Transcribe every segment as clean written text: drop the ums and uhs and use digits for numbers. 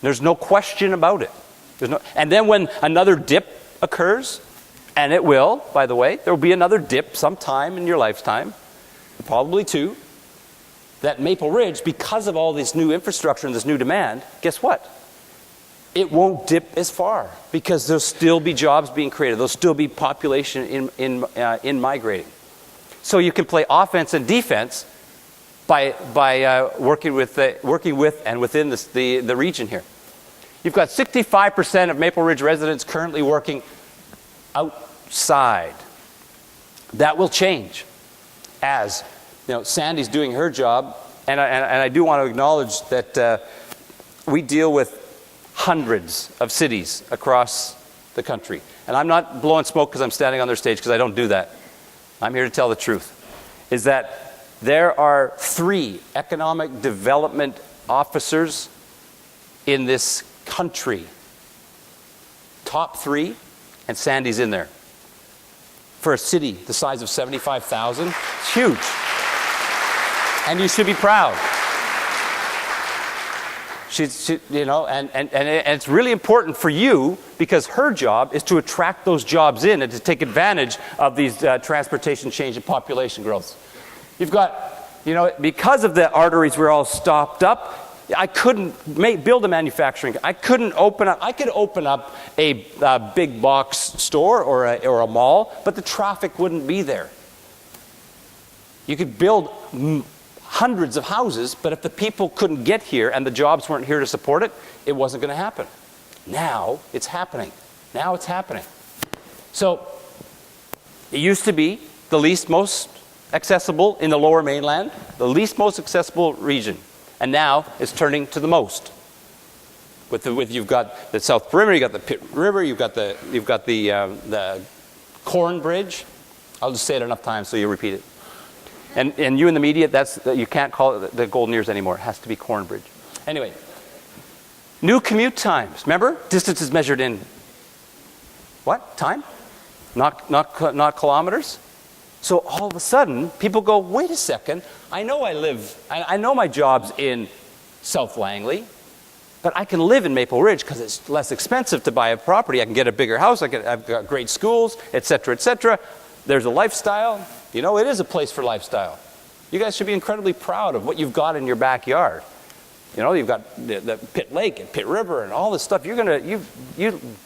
There's no question about it. And then when another dip occurs, and it will, by the way, there will be another dip sometime in your lifetime, probably two, that Maple Ridge, because of all this new infrastructure and this new demand, guess what? It won't dip as far because there'll still be jobs being created. There'll still be population in migrating. So you can play offense and defense by working with and within the region here. You've got 65% of Maple Ridge residents currently working outside. That will change as Sandy's doing her job, and I do want to acknowledge that we deal with hundreds of cities across the country. And I'm not blowing smoke because I'm standing on their stage, because I don't do that. I'm here to tell the truth. Is that there are 3 economic development officers in this country. Top 3, and Sandy's in there. For a city the size of 75,000, it's huge. And you should be proud. And it's really important for you, because her job is to attract those jobs in and to take advantage of these transportation change and population growth. You've got, because of the arteries were all stopped up, I couldn't build a manufacturing. I could open up a big box store or a mall, but the traffic wouldn't be there. You could build hundreds of houses, but if the people couldn't get here and the jobs weren't here to support it, it wasn't going to happen. Now it's happening. So it used to be the least most accessible in the Lower Mainland, the least most accessible region, and now it's turning to the most. You've got the South Perimeter, you've got the Pitt River, you've got the Corn Bridge. I'll just say it enough times so you repeat it. And you in the media, you can't call it the Golden Ears anymore. It has to be Corn Bridge. Anyway, new commute times. Remember, distance is measured in what? Time? Not kilometers. So all of a sudden, people go, wait a second. I know my job's in South Langley, but I can live in Maple Ridge because it's less expensive to buy a property. I can get a bigger house. I've got great schools, etc., etc. There's a lifestyle. It is a place for lifestyle. You guys should be incredibly proud of what you've got in your backyard. You've got the Pitt Lake and Pitt River and all this stuff. You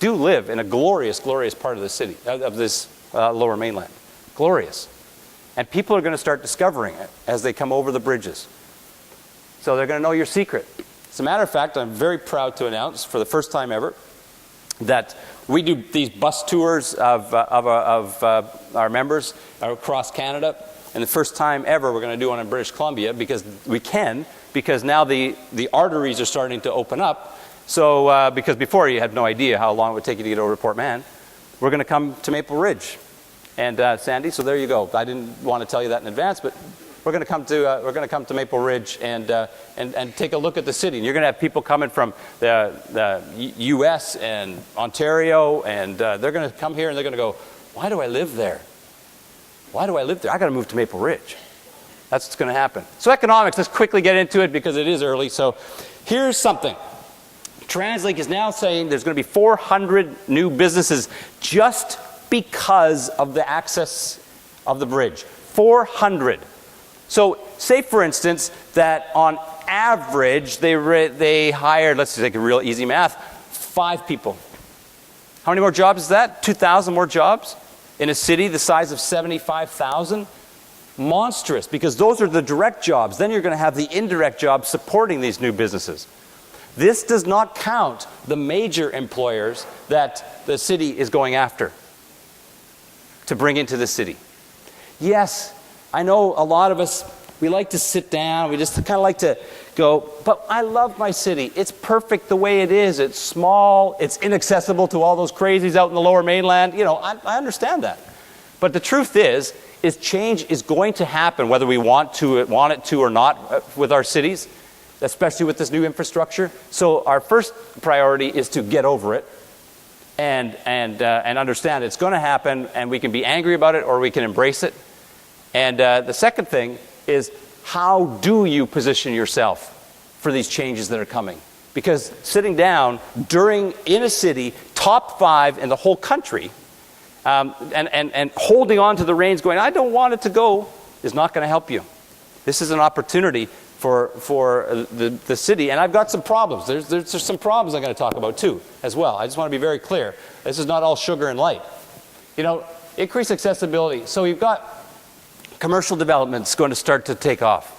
do live in a glorious, glorious part of the city, of this Lower Mainland. Glorious. And people are going to start discovering it as they come over the bridges. So they're going to know your secret. As a matter of fact, I'm very proud to announce, for the first time ever, that we do these bus tours of our members across Canada, and the first time ever we're going to do one in British Columbia because now the arteries are starting to open up. So because before you had no idea how long it would take you to get over to Port Mann, we're going to come to Maple Ridge, and Sandy. So there you go. I didn't want to tell you that in advance, but we're going to come to Maple Ridge and take a look at the city. And you're going to have people coming from the U.S. and Ontario, and they're going to come here and they're going to go, why do I live there? I got to move to Maple Ridge. That's what's going to happen. So economics, let's quickly get into it because it is early. So here's something. TransLink is now saying there's going to be 400 new businesses just because of the access of the bridge. 400. So say, for instance, that on average they hired, let's take a real easy math, 5 people. How many more jobs is that? 2,000 more jobs in a city the size of 75,000? Monstrous, because those are the direct jobs. Then you're going to have the indirect jobs supporting these new businesses. This does not count the major employers that the city is going after to bring into the city. Yes, I know a lot of us, we like to sit down, we just kind of like to go, but I love my city. It's perfect the way it is. It's small, it's inaccessible to all those crazies out in the Lower Mainland. I understand that. But the truth is change is going to happen whether we want it to or not with our cities, especially with this new infrastructure. So our first priority is to get over it and understand it's going to happen, and we can be angry about it or we can embrace it. And the second thing is, how do you position yourself for these changes that are coming? Because sitting down in a city, top 5 in the whole country, and holding on to the reins going, I don't want it to go, is not going to help you. This is an opportunity for the city, and I've got some problems. There's some problems I'm going to talk about too, as well. I just want to be very clear. This is not all sugar and light. You know, increased accessibility. So you've got commercial developments going to start to take off.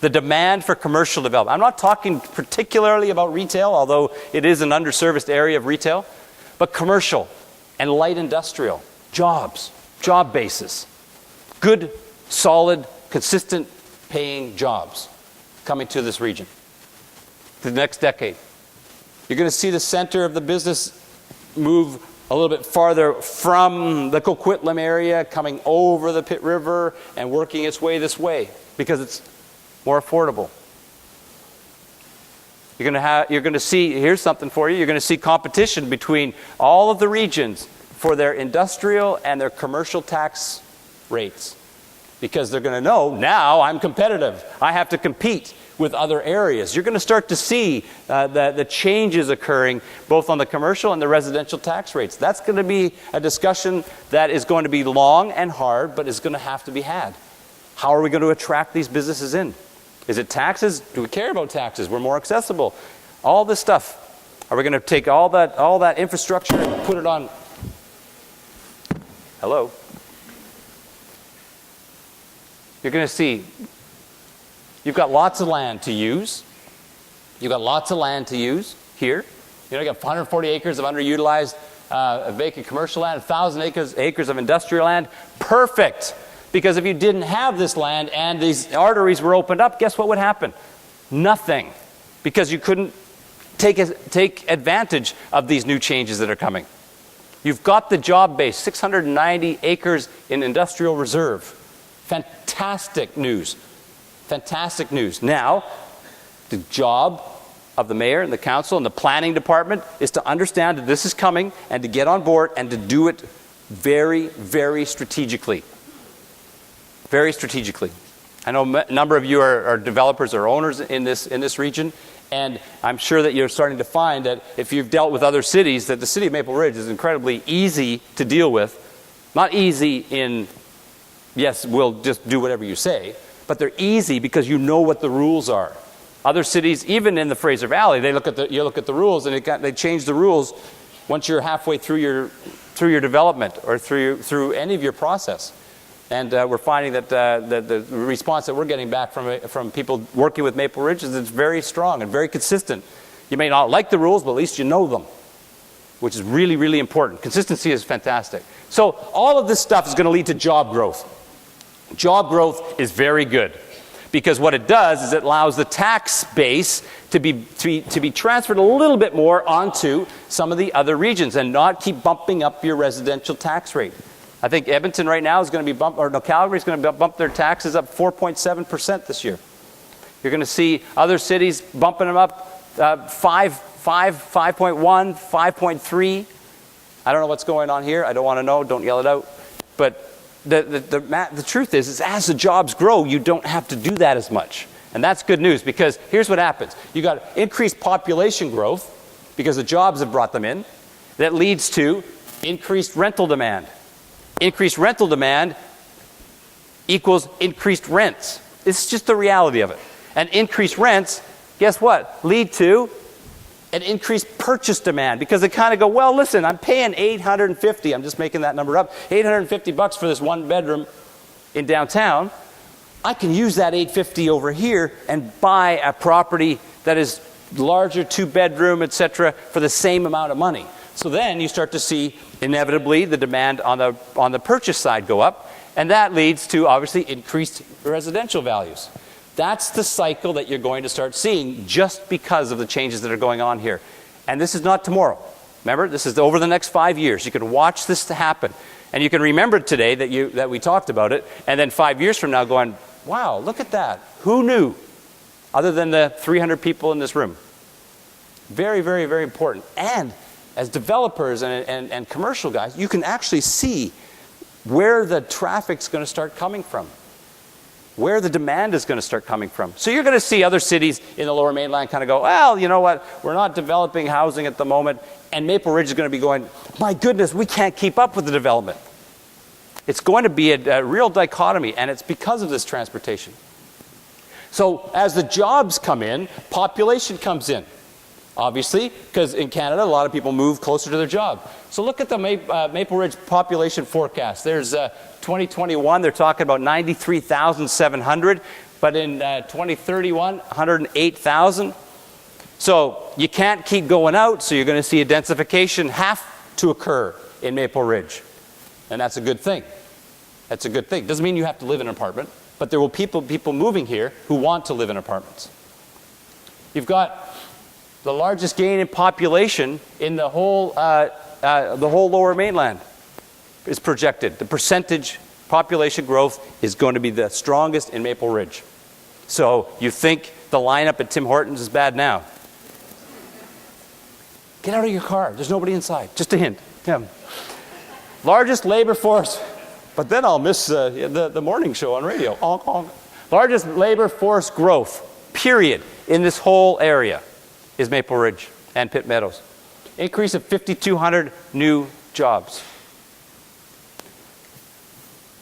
The demand for commercial development. I'm not talking particularly about retail, although it is an underserviced area of retail, but commercial and light industrial, jobs, job basis, good, solid, consistent paying jobs coming to this region the next decade. You're going to see the center of the business move a little bit farther from the Coquitlam area, coming over the Pitt River and working its way this way because it's more affordable. You're going to see, here's something for you, you're going to see competition between all of the regions for their industrial and their commercial tax rates. Because they're going to know, now I'm competitive. I have to compete with other areas. You're going to start to see the changes occurring both on the commercial and the residential tax rates. That's going to be a discussion that is going to be long and hard, but is going to have to be had. How are we going to attract these businesses in? Is it taxes? Do we care about taxes? We're more accessible. All this stuff. Are we going to take all that infrastructure and put it on? Hello? You're going to see, you've got lots of land to use. You've got lots of land to use here. You know, you got 140 acres of underutilized vacant commercial land, 1,000 acres of industrial land. Perfect. Because if you didn't have this land and these arteries were opened up, guess what would happen? Nothing. Because you couldn't take advantage of these new changes that are coming. You've got the job base, 690 acres in industrial reserve. Fantastic news. Fantastic news. Now, the job of the mayor and the council and the planning department is to understand that this is coming and to get on board and to do it very, very strategically. Very strategically. I know a number of you are developers or owners in this region, and I'm sure that you're starting to find that if you've dealt with other cities, that the city of Maple Ridge is incredibly easy to deal with. Not easy in, yes, we'll just do whatever you say, but they're easy because you know what the rules are. Other cities, even in the Fraser Valley, you look at the rules, and they change the rules once you're halfway through your development or through any of your process. And we're finding that the response that we're getting back from people working with Maple Ridge is it's very strong and very consistent. You may not like the rules, but at least you know them, which is really, really important. Consistency is fantastic. So all of this stuff is going to lead to job growth. Job growth is very good because what it does is it allows the tax base to be transferred a little bit more onto some of the other regions and not keep bumping up your residential tax rate. I think Edmonton right now is going to be Calgary is going to bump their taxes up 4.7% this year. You're going to see other cities bumping them up 5.1, 5.3. I don't know what's going on here. I don't want to know. Don't yell it out. But the truth is as the jobs grow, you don't have to do that as much. And that's good news because here's what happens. You got increased population growth because the jobs have brought them in. That leads to increased rental demand. Increased rental demand equals increased rents. It's just the reality of it. And increased rents, guess what? Lead to an increased purchase demand because they kind of go, well, listen, I'm paying $850. I'm just making that number up. $850 for this one bedroom in downtown. I can use that $850 over here and buy a property that is larger, 2-bedroom, etc., for the same amount of money. So then you start to see inevitably the demand on the purchase side go up, and that leads to obviously increased residential values. That's the cycle that you're going to start seeing just because of the changes that are going on here. And this is not tomorrow. Remember, this is over the next 5 years. You can watch this to happen. And you can remember today that we talked about it, and then 5 years from now going, wow, look at that. Who knew? Other than the 300 people in this room. Very, very, very important. And as developers and commercial guys, you can actually see where the traffic's going to start coming from. where the demand is going to start coming from. So you're going to see other cities in the Lower Mainland kind of go, well, you know what, we're not developing housing at the moment, and Maple Ridge is going to be going, my goodness, we can't keep up with the development. It's going to be a real dichotomy, and it's because of this transportation. So as the jobs come in, population comes in. Obviously, because in Canada, a lot of people move closer to their job. So look at the Maple Ridge population forecast. There's 2021, they're talking about 93,700, but in 2031, 108,000. So you can't keep going out, so you're going to see a densification have to occur in Maple Ridge. And that's a good thing. That's a good thing. Doesn't mean you have to live in an apartment, but there will be people moving here who want to live in apartments. You've got the largest gain in population in the whole Lower Mainland is projected. The percentage population growth is going to be the strongest in Maple Ridge. So you think the lineup at Tim Hortons is bad now? Get out of your car. There's nobody inside. Just a hint. Yeah. Largest labor force, but then I'll miss the morning show on radio. Honk, honk. Largest labor force growth, period, in this whole area is Maple Ridge and Pitt Meadows. Increase of 5,200 new jobs.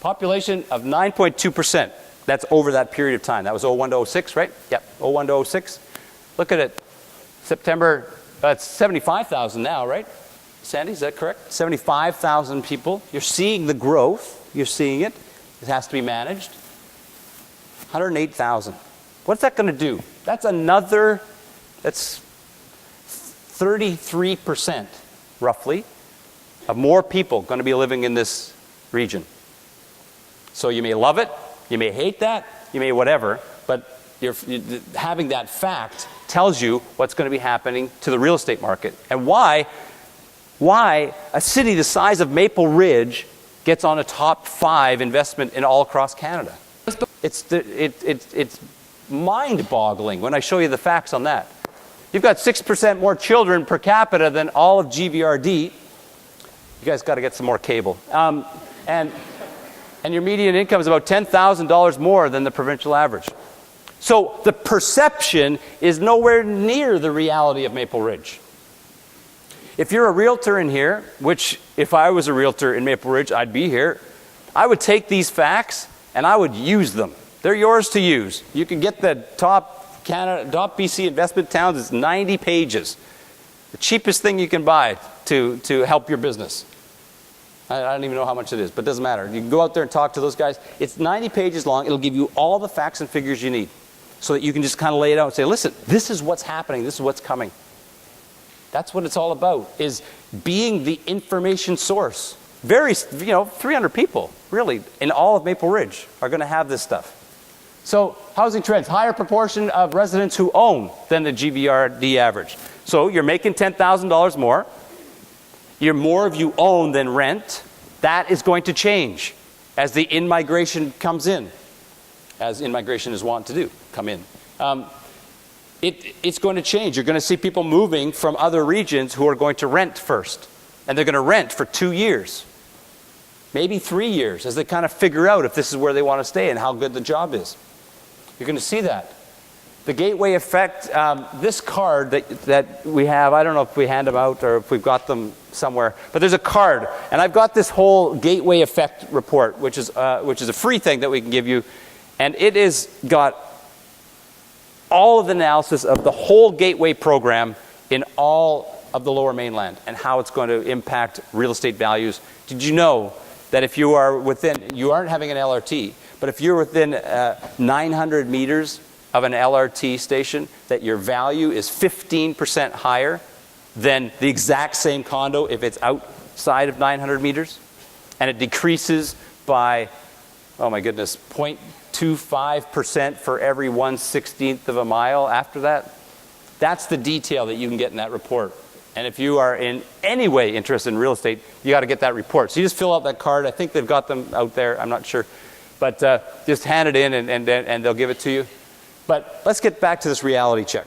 Population of 9.2%. That's over that period of time. That was 01 to 06, right? Yep, 01 to 06. Look at it. September, it's 75,000 now, right? Sandy, is that correct? 75,000 people. You're seeing the growth. You're seeing it. It has to be managed. 108,000. What's that going to do? That's 33%, roughly, of more people going to be living in this region. So you may love it, you may hate that, you may whatever, but having that fact tells you what's going to be happening to the real estate market and why a city the size of Maple Ridge gets on a top 5 investment in all across Canada. It's mind-boggling when I show you the facts on that. You've got 6% more children per capita than all of GVRD. You guys got to get some more cable. And your median income is about $10,000 more than the provincial average. So the perception is nowhere near the reality of Maple Ridge. If you're a realtor in here, which if I was a realtor in Maple Ridge, I'd be here, I would take these facts and I would use them. They're yours to use. You can get the top BC investment towns. It's 90 pages. The cheapest thing you can buy to help your business. I don't even know how much it is, but it doesn't matter. You can go out there and talk to those guys. It's 90 pages long. It'll give you all the facts and figures you need so that you can just kind of lay it out and say, listen, this is what's happening. This is what's coming. That's what it's all about, is being the information source. 300 people, really, in all of Maple Ridge are going to have this stuff. So housing trends, higher proportion of residents who own than the GVRD average. So you're making $10,000 more. You're more of you own than rent. That is going to change as the in-migration comes in, as in-migration is wont to do, come in. It's going to change. You're going to see people moving from other regions who are going to rent first. And they're going to rent for 2 years, maybe 3 years, as they kind of figure out if this is where they want to stay and how good the job is. You're going to see that. The gateway effect, this card that we have, I don't know if we hand them out or if we've got them somewhere, but there's a card. And I've got this whole gateway effect report, which is a free thing that we can give you. And it is got all of the analysis of the whole gateway program in all of the Lower Mainland and how it's going to impact real estate values. Did you know that if you are within, you aren't having an LRT, but if you're within 900 meters of an LRT station, that your value is 15% higher than the exact same condo if it's outside of 900 meters? And it decreases by, oh my goodness, 0.25% for every 1/16th of a mile after that. That's the detail that you can get in that report. And if you are in any way interested in real estate, you got to get that report. So you just fill out that card. I think they've got them out there. I'm not sure. But just hand it in and they'll give it to you. But let's get back to this reality check.